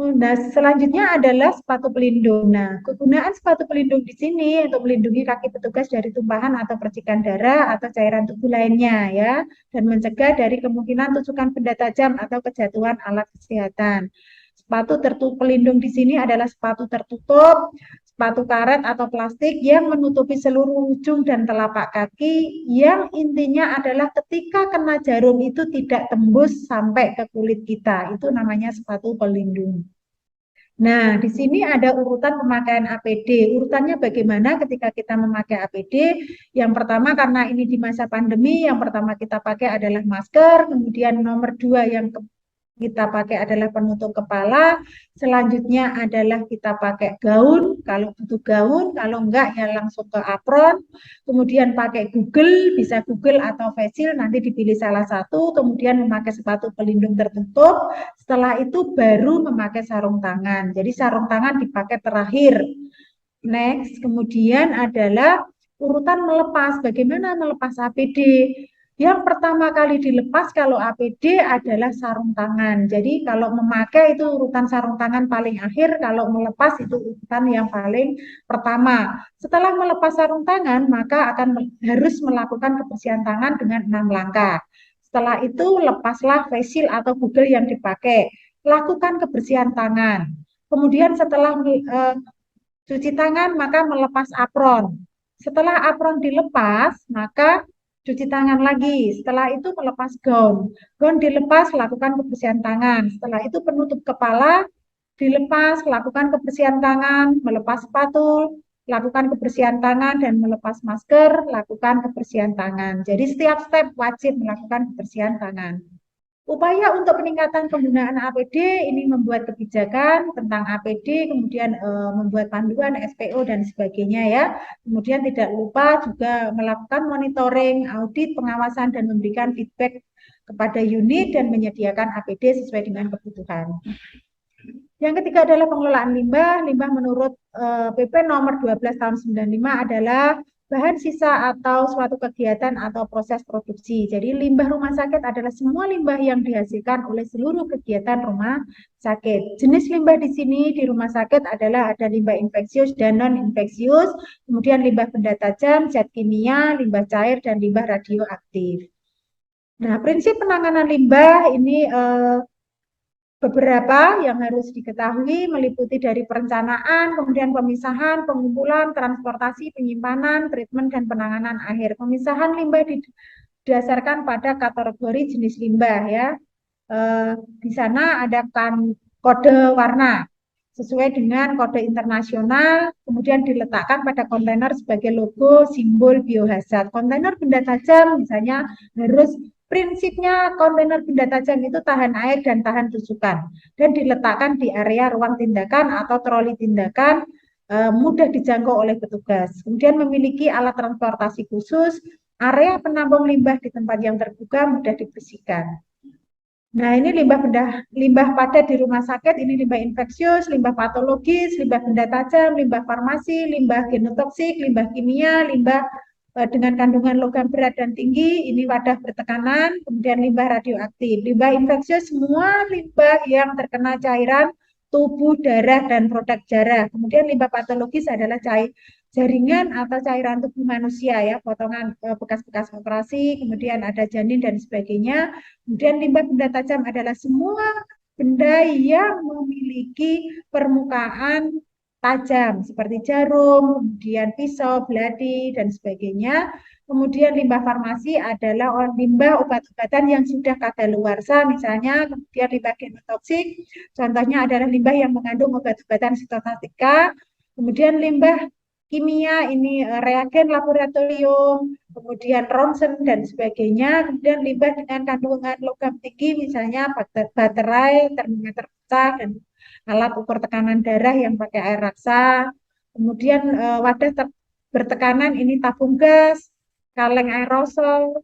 Nah, selanjutnya adalah sepatu pelindung. Nah, kegunaan sepatu pelindung di sini untuk melindungi kaki petugas dari tumpahan atau percikan darah atau cairan tubuh lainnya ya, dan mencegah dari kemungkinan tusukan benda tajam atau kejatuhan alat kesehatan. Sepatu pelindung di sini adalah sepatu tertutup, sepatu karet atau plastik yang menutupi seluruh ujung dan telapak kaki yang intinya adalah ketika kena jarum itu tidak tembus sampai ke kulit kita. Itu namanya sepatu pelindung. Nah, di sini ada urutan pemakaian APD. Urutannya bagaimana ketika kita memakai APD? Yang pertama karena ini di masa pandemi, yang pertama kita pakai adalah masker, kemudian nomor 2 yang kita pakai adalah penutup kepala, selanjutnya adalah kita pakai gaun, kalau butuh gaun, kalau enggak ya langsung ke apron, kemudian pakai Google, bisa Google atau face shield, nanti dipilih salah satu, kemudian memakai sepatu pelindung tertutup, setelah itu baru memakai sarung tangan, jadi sarung tangan dipakai terakhir. Next, kemudian adalah urutan melepas, bagaimana melepas APD? Yang pertama kali dilepas kalau APD adalah sarung tangan. Jadi kalau memakai itu urutan sarung tangan paling akhir, kalau melepas itu urutan yang paling pertama. Setelah melepas sarung tangan, maka harus melakukan kebersihan tangan dengan 6 langkah. Setelah itu lepaslah face shield atau Google yang dipakai. Lakukan kebersihan tangan. Kemudian setelah cuci tangan maka melepas apron. Setelah apron dilepas maka cuci tangan lagi. Setelah itu melepas gaun. Gaun dilepas, lakukan kebersihan tangan. Setelah itu penutup kepala dilepas, lakukan kebersihan tangan, melepas sepatu, lakukan kebersihan tangan, dan melepas masker, lakukan kebersihan tangan. Jadi setiap step wajib melakukan kebersihan tangan. Upaya untuk peningkatan penggunaan APD ini membuat kebijakan tentang APD, kemudian membuat panduan SPO dan sebagainya ya. Kemudian tidak lupa juga melakukan monitoring, audit, pengawasan dan memberikan feedback kepada unit dan menyediakan APD sesuai dengan kebutuhan. Yang ketiga adalah pengelolaan limbah. Limbah menurut PP nomor 12 tahun 95 adalah bahan sisa atau suatu kegiatan atau proses produksi. Jadi limbah rumah sakit adalah semua limbah yang dihasilkan oleh seluruh kegiatan rumah sakit. Jenis limbah di sini di rumah sakit adalah ada limbah infeksius dan non-infeksius, kemudian limbah benda tajam, zat kimia, limbah cair, dan limbah radioaktif. Nah, prinsip penanganan limbah ini beberapa yang harus diketahui meliputi dari perencanaan, kemudian pemisahan, pengumpulan, transportasi, penyimpanan, treatment, dan penanganan akhir. Pemisahan limbah didasarkan pada kategori jenis limbah ya. Di sana ada kode warna sesuai dengan kode internasional, kemudian diletakkan pada kontainer sebagai logo simbol biohazard. Kontainer benda tajam misalnya harus prinsipnya kontainer benda tajam itu tahan air dan tahan tusukan dan diletakkan di area ruang tindakan atau troli tindakan mudah dijangkau oleh petugas. Kemudian memiliki alat transportasi khusus, area penampung limbah di tempat yang terbuka mudah dibersihkan. Nah, ini limbah padat di rumah sakit, ini limbah infeksius, limbah patologis, limbah benda tajam, limbah farmasi, limbah genotoksik, limbah kimia, limbah dengan kandungan logam berat dan tinggi, ini wadah bertekanan, kemudian limbah radioaktif. Limbah infeksius semua limbah yang terkena cairan tubuh, darah, dan produk darah. Kemudian limbah patologis adalah jaringan atau cairan tubuh manusia ya, potongan bekas-bekas operasi, kemudian ada janin dan sebagainya. Kemudian limbah benda tajam adalah semua benda yang memiliki permukaan tajam seperti jarum, kemudian pisau, belati, dan sebagainya. Kemudian limbah farmasi adalah limbah obat-obatan yang sudah kadaluarsa, misalnya. Kemudian limbah genotoksik, contohnya adalah limbah yang mengandung obat-obatan sitostatika. Kemudian limbah kimia, ini reagen laboratorium, kemudian ronsen, dan sebagainya. Kemudian limbah dengan kandungan logam tinggi, misalnya baterai, termometer pecah, dan alat ukur tekanan darah yang pakai air raksa. Kemudian wadah bertekanan ini tabung gas, kaleng aerosol.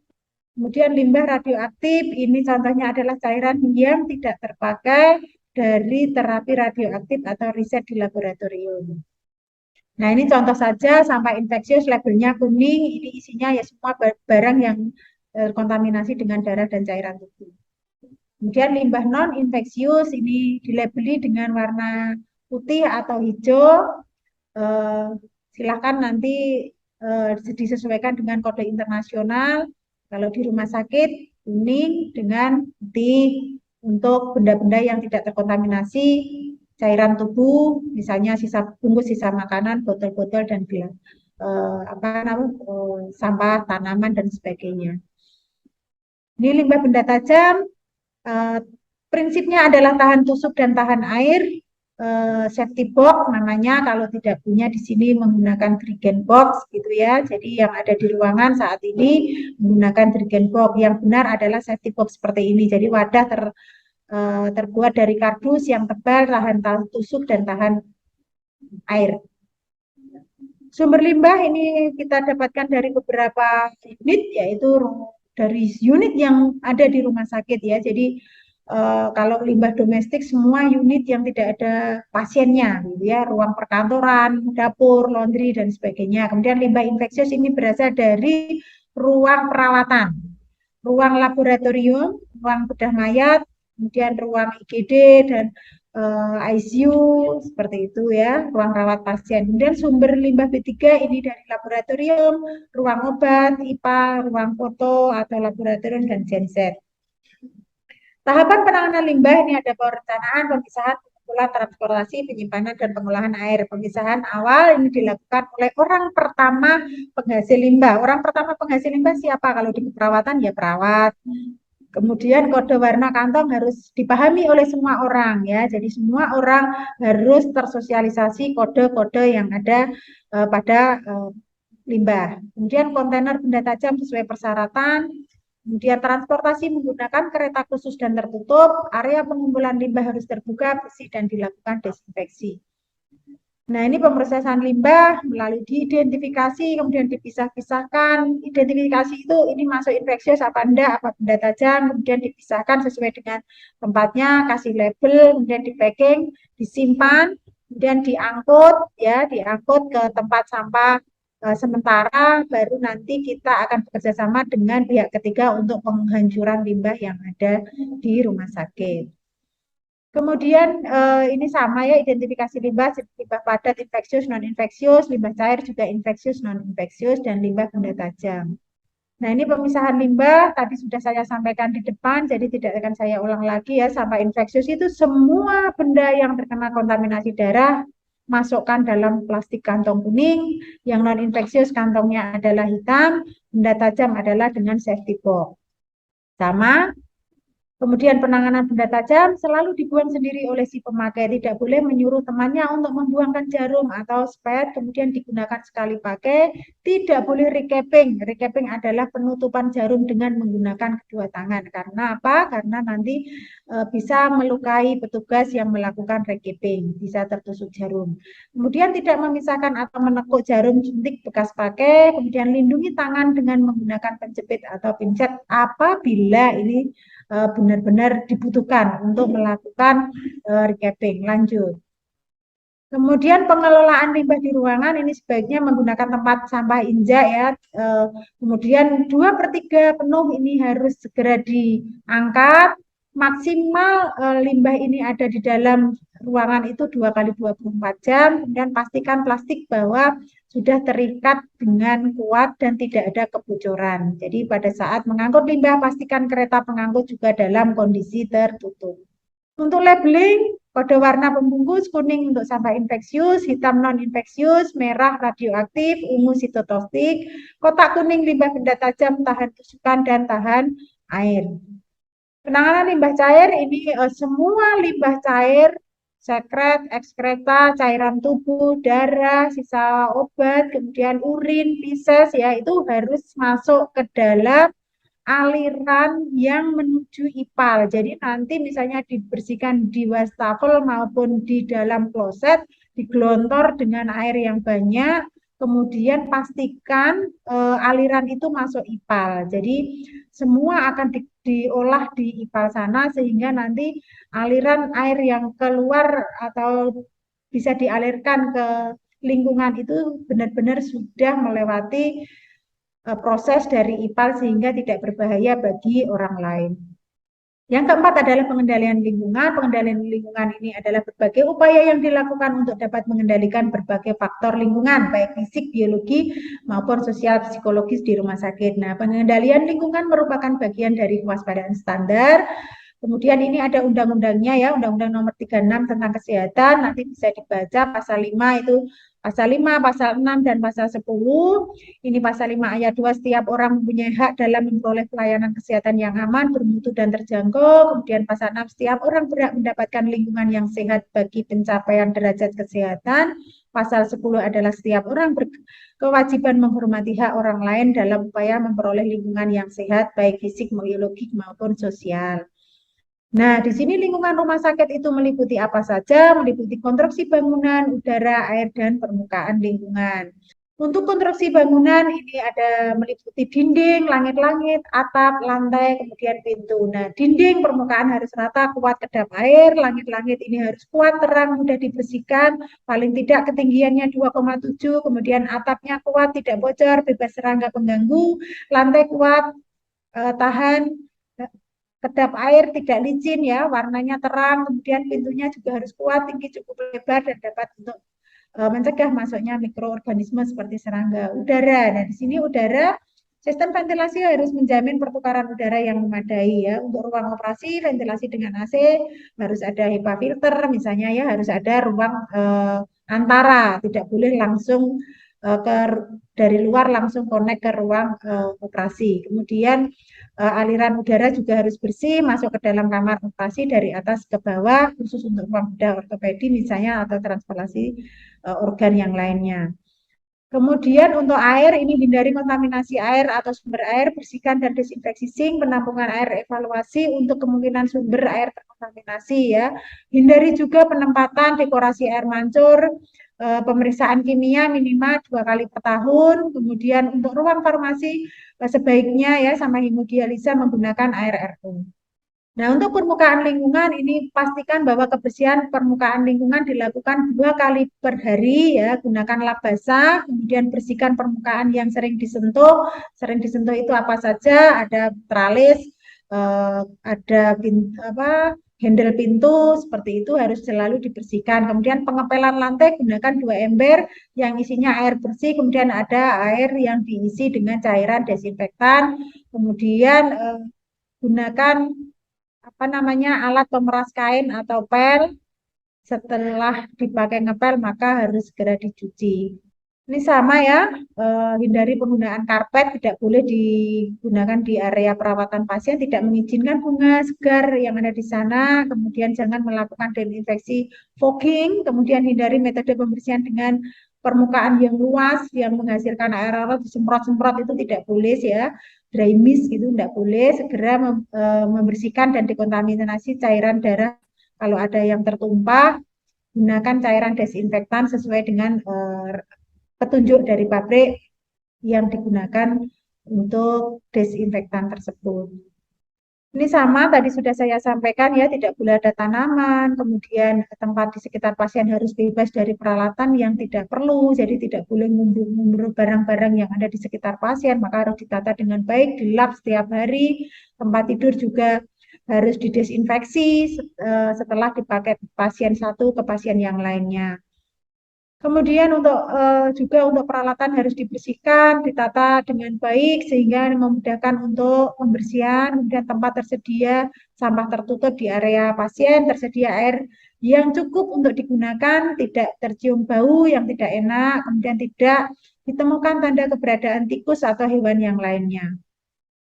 Kemudian limbah radioaktif, ini contohnya adalah cairan yang tidak terpakai dari terapi radioaktif atau riset di laboratorium. Nah, ini contoh saja sampah infeksius labelnya kuning, ini isinya ya semua barang yang kontaminasi dengan darah dan cairan tubuh. Kemudian limbah non-infeksius ini dilabeli dengan warna putih atau hijau. Silakan nanti disesuaikan dengan kode internasional. Kalau di rumah sakit kuning dengan putih untuk benda-benda yang tidak terkontaminasi cairan tubuh, misalnya bungkus sisa makanan, botol-botol dan sampah tanaman dan sebagainya. Ini limbah benda tajam. Prinsipnya adalah tahan tusuk dan tahan air, safety box namanya, kalau tidak punya di sini menggunakan trigen box gitu ya. Jadi yang ada di ruangan saat ini menggunakan trigen box. Yang benar adalah safety box seperti ini. Jadi wadah terbuat dari kardus yang tebal, tahan tusuk dan tahan air. Sumber limbah ini kita dapatkan dari beberapa unit, yaitu dari unit yang ada di rumah sakit ya. Jadi kalau limbah domestik semua unit yang tidak ada pasiennya gitu ya, ruang perkantoran, dapur, laundry dan sebagainya. Kemudian limbah infeksius ini berasal dari ruang perawatan, ruang laboratorium, ruang bedah mayat, kemudian ruang IGD dan ICU, seperti itu ya, ruang rawat pasien. Kemudian sumber limbah B3 ini dari laboratorium, ruang obat, IPA, ruang foto atau laboratorium, dan genset. Tahapan penanganan limbah ini ada perencanaan, pemisahan, pengumpulan, transportasi, penyimpanan, dan pengolahan air. Pemisahan awal ini dilakukan oleh orang pertama penghasil limbah. Orang pertama penghasil limbah siapa? Kalau di perawatan ya perawat. Kemudian kode warna kantong harus dipahami oleh semua orang ya. Jadi semua orang harus tersosialisasi kode-kode yang ada pada limbah. Kemudian kontainer benda tajam sesuai persyaratan. Kemudian transportasi menggunakan kereta khusus dan tertutup. Area pengumpulan limbah harus terbuka, bersih, dan dilakukan desinfeksi. Nah, ini pemrosesan limbah melalui diidentifikasi, kemudian dipisah-pisahkan. Identifikasi itu ini masuk infeksius apa enggak, apa benda tajam, kemudian dipisahkan sesuai dengan tempatnya, kasih label, kemudian di packing, disimpan, kemudian diangkut ya, diangkut ke tempat sampah sementara, baru nanti kita akan bekerjasama dengan pihak ketiga untuk penghancuran limbah yang ada di rumah sakit. Kemudian ini sama ya, identifikasi limbah, limbah padat, infeksius, non-infeksius, limbah cair juga infeksius, non-infeksius, dan limbah benda tajam. Nah, ini pemisahan limbah tadi sudah saya sampaikan di depan, jadi tidak akan saya ulang lagi ya. Sampah infeksius itu semua benda yang terkena kontaminasi darah masukkan dalam plastik kantong kuning, yang non-infeksius kantongnya adalah hitam, benda tajam adalah dengan safety box. Sama. Kemudian penanganan benda tajam selalu dibuang sendiri oleh si pemakai, tidak boleh menyuruh temannya untuk membuangkan jarum atau spet, kemudian digunakan sekali pakai, tidak boleh recapping. Recapping adalah penutupan jarum dengan menggunakan kedua tangan. Karena apa? Karena nanti bisa melukai petugas yang melakukan recapping, bisa tertusuk jarum. Kemudian tidak memisahkan atau menekuk jarum suntik bekas pakai, kemudian lindungi tangan dengan menggunakan penjepit atau pincet apabila ini benar-benar dibutuhkan untuk melakukan recapping. Lanjut. Kemudian pengelolaan limbah di ruangan ini sebaiknya menggunakan tempat sampah injak ya. Kemudian 2/3 penuh ini harus segera diangkat. Maksimal limbah ini ada di dalam ruangan itu 2 kali 24 jam. Kemudian pastikan plastik bawah sudah terikat dengan kuat dan tidak ada kebocoran. Jadi pada saat mengangkut limbah, pastikan kereta pengangkut juga dalam kondisi tertutup. Untuk labeling, kode warna pembungkus kuning untuk sampah infeksius, hitam non-infeksius, merah radioaktif, ungu sitotoksik, kotak kuning limbah benda tajam, tahan tusukan, dan tahan air. Penanganan limbah cair ini semua limbah cair, sekret, ekskreta, cairan tubuh, darah, sisa obat, kemudian urin, feses ya, itu harus masuk ke dalam aliran yang menuju IPAL. Jadi nanti misalnya dibersihkan di wastafel maupun di dalam kloset, digelontor dengan air yang banyak, kemudian pastikan aliran itu masuk IPAL. Jadi semua akan diolah di IPAL sana sehingga nanti aliran air yang keluar atau bisa dialirkan ke lingkungan itu benar-benar sudah melewati proses dari IPAL sehingga tidak berbahaya bagi orang lain. Yang keempat adalah pengendalian lingkungan. Pengendalian lingkungan ini adalah berbagai upaya yang dilakukan untuk dapat mengendalikan berbagai faktor lingkungan, baik fisik, biologi, maupun sosial, psikologis di rumah sakit. Nah, pengendalian lingkungan merupakan bagian dari kewaspadaan standar. Kemudian ini ada undang-undangnya ya, Undang-Undang Nomor 36 tentang kesehatan, nanti bisa dibaca pasal 5 itu pasal 5, pasal 6, dan pasal 10. Ini pasal 5 ayat 2, setiap orang mempunyai hak dalam memperoleh pelayanan kesehatan yang aman, bermutu, dan terjangkau. Kemudian pasal 6, setiap orang berhak mendapatkan lingkungan yang sehat bagi pencapaian derajat kesehatan. Pasal 10 adalah setiap orang berkewajiban menghormati hak orang lain dalam upaya memperoleh lingkungan yang sehat, baik fisik, biologis, maupun sosial. Nah, di sini lingkungan rumah sakit itu meliputi apa saja? Meliputi konstruksi bangunan, udara, air, dan permukaan lingkungan. Untuk konstruksi bangunan ini ada meliputi dinding, langit-langit, atap, lantai, kemudian pintu. Nah, dinding permukaan harus rata, kuat kedap air, langit-langit ini harus kuat, terang, mudah dibersihkan, paling tidak ketinggiannya 2,7, kemudian atapnya kuat, tidak bocor, bebas serangga pengganggu, lantai kuat, tahan kedap air tidak licin ya, warnanya terang, kemudian pintunya juga harus kuat, tinggi, cukup lebar dan dapat untuk mencegah masuknya mikroorganisme seperti serangga. Udara, nah di sini udara, sistem ventilasi harus menjamin pertukaran udara yang memadai ya. Untuk ruang operasi, ventilasi dengan AC harus ada HEPA filter misalnya ya, harus ada ruang antara, tidak boleh langsung dari luar langsung connect ke ruang operasi. Kemudian aliran udara juga harus bersih masuk ke dalam kamar operasi dari atas ke bawah, khusus untuk ruang bedah ortopedi misalnya atau transplantasi organ yang lainnya. Kemudian untuk air, ini hindari kontaminasi air atau sumber air, bersihkan dan desinfeksi sink, penampungan air, evaluasi untuk kemungkinan sumber air terkontaminasi ya. Hindari juga penempatan dekorasi air mancur, pemeriksaan kimia minimal 2 kali per tahun. Kemudian untuk ruang farmasi sebaiknya ya sama hemodialisa menggunakan air RO. Nah, untuk permukaan lingkungan ini pastikan bahwa kebersihan permukaan lingkungan dilakukan 2 kali per hari ya, gunakan lap basah, kemudian bersihkan permukaan yang sering disentuh. Sering disentuh itu apa saja? Ada tralis, ada handle pintu, seperti itu harus selalu dibersihkan. Kemudian pengepelan lantai gunakan 2 ember yang isinya air bersih, kemudian ada air yang diisi dengan cairan desinfektan. Kemudian gunakan alat pemeras kain atau pel. Setelah dipakai ngepel maka harus segera dicuci. Ini sama ya, hindari penggunaan karpet, tidak boleh digunakan di area perawatan pasien, tidak mengizinkan bunga segar yang ada di sana, kemudian jangan melakukan desinfeksi fogging, kemudian hindari metode pembersihan dengan permukaan yang luas, yang menghasilkan air disemprot-semprot itu tidak boleh ya, dry mist gitu tidak boleh, segera membersihkan dan dekontaminasi cairan darah kalau ada yang tertumpah, gunakan cairan desinfektan sesuai dengan petunjuk dari pabrik yang digunakan untuk desinfektan tersebut. Ini sama, tadi sudah saya sampaikan ya, tidak boleh ada tanaman, kemudian tempat di sekitar pasien harus bebas dari peralatan yang tidak perlu, jadi tidak boleh ngumpul barang-barang yang ada di sekitar pasien, maka harus ditata dengan baik, dilap setiap hari, tempat tidur juga harus didesinfeksi setelah dipakai pasien satu ke pasien yang lainnya. Kemudian juga untuk peralatan harus dibersihkan, ditata dengan baik sehingga memudahkan untuk pembersihan. Kemudian tempat tersedia sampah tertutup di area pasien, tersedia air yang cukup untuk digunakan, tidak tercium bau yang tidak enak, kemudian tidak ditemukan tanda keberadaan tikus atau hewan yang lainnya.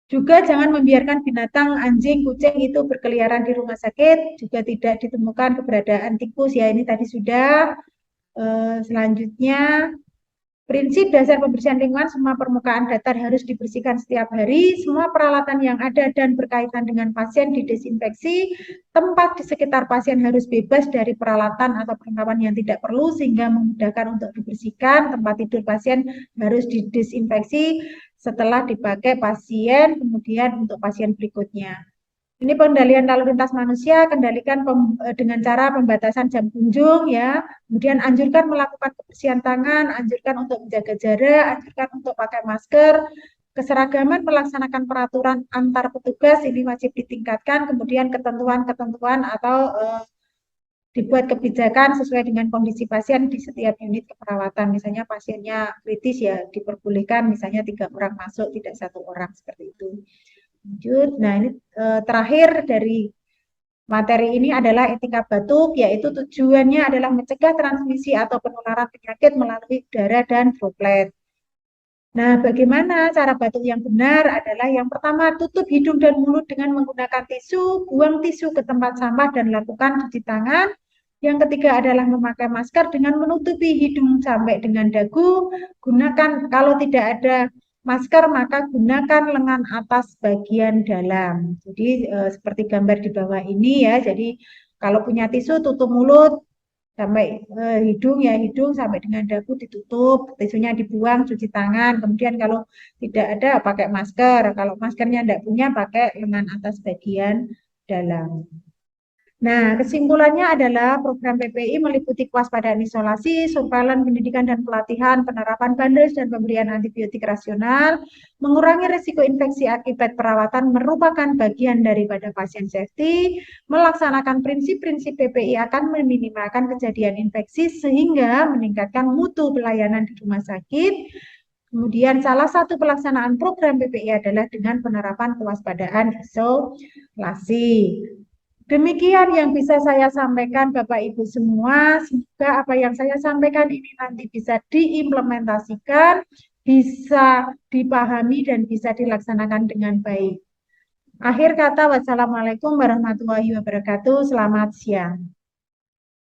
Juga jangan membiarkan binatang, anjing, kucing itu berkeliaran di rumah sakit, juga tidak ditemukan keberadaan tikus ya, ini tadi sudah. Selanjutnya, prinsip dasar pembersihan lingkungan, semua permukaan datar harus dibersihkan setiap hari, semua peralatan yang ada dan berkaitan dengan pasien didesinfeksi, tempat di sekitar pasien harus bebas dari peralatan atau perlengkapan yang tidak perlu sehingga memudahkan untuk dibersihkan, tempat tidur pasien harus didesinfeksi setelah dipakai pasien, kemudian untuk pasien berikutnya. Ini pengendalian lalu lintas manusia, kendalikan dengan cara pembatasan jam kunjung ya. Kemudian anjurkan melakukan kebersihan tangan, anjurkan untuk menjaga jarak, anjurkan untuk pakai masker. Keseragaman melaksanakan peraturan antar petugas ini wajib ditingkatkan. Kemudian ketentuan-ketentuan atau dibuat kebijakan sesuai dengan kondisi pasien di setiap unit keperawatan. Misalnya pasiennya kritis ya diperbolehkan misalnya 3 orang masuk, tidak 1 orang seperti itu. Lanjut. Nah, ini terakhir dari materi ini adalah etika batuk, yaitu tujuannya adalah mencegah transmisi atau penularan penyakit melalui udara dan droplet. Nah, bagaimana cara batuk yang benar adalah yang pertama, tutup hidung dan mulut dengan menggunakan tisu, buang tisu ke tempat sampah dan lakukan cuci tangan. Yang ketiga adalah memakai masker dengan menutupi hidung sampai dengan dagu. Gunakan, kalau tidak ada masker maka gunakan lengan atas bagian dalam. Jadi seperti gambar di bawah ini ya. Jadi kalau punya tisu tutup mulut sampai hidung ya, hidung sampai dengan dagu ditutup, tisunya dibuang, cuci tangan. Kemudian kalau tidak ada pakai masker. Kalau maskernya tidak punya pakai lengan atas bagian dalam. Nah, kesimpulannya adalah program PPI meliputi kewaspadaan isolasi, surveillance pendidikan dan pelatihan, penerapan bandes dan pemberian antibiotik rasional, mengurangi risiko infeksi akibat perawatan merupakan bagian daripada pasien safety, melaksanakan prinsip-prinsip PPI akan meminimalkan kejadian infeksi sehingga meningkatkan mutu pelayanan di rumah sakit. Kemudian salah satu pelaksanaan program PPI adalah dengan penerapan kewaspadaan isolasi. Demikian yang bisa saya sampaikan Bapak Ibu semua. Semoga apa yang saya sampaikan ini nanti bisa diimplementasikan, bisa dipahami dan bisa dilaksanakan dengan baik. Akhir kata, wassalamualaikum warahmatullahi wabarakatuh. Selamat siang.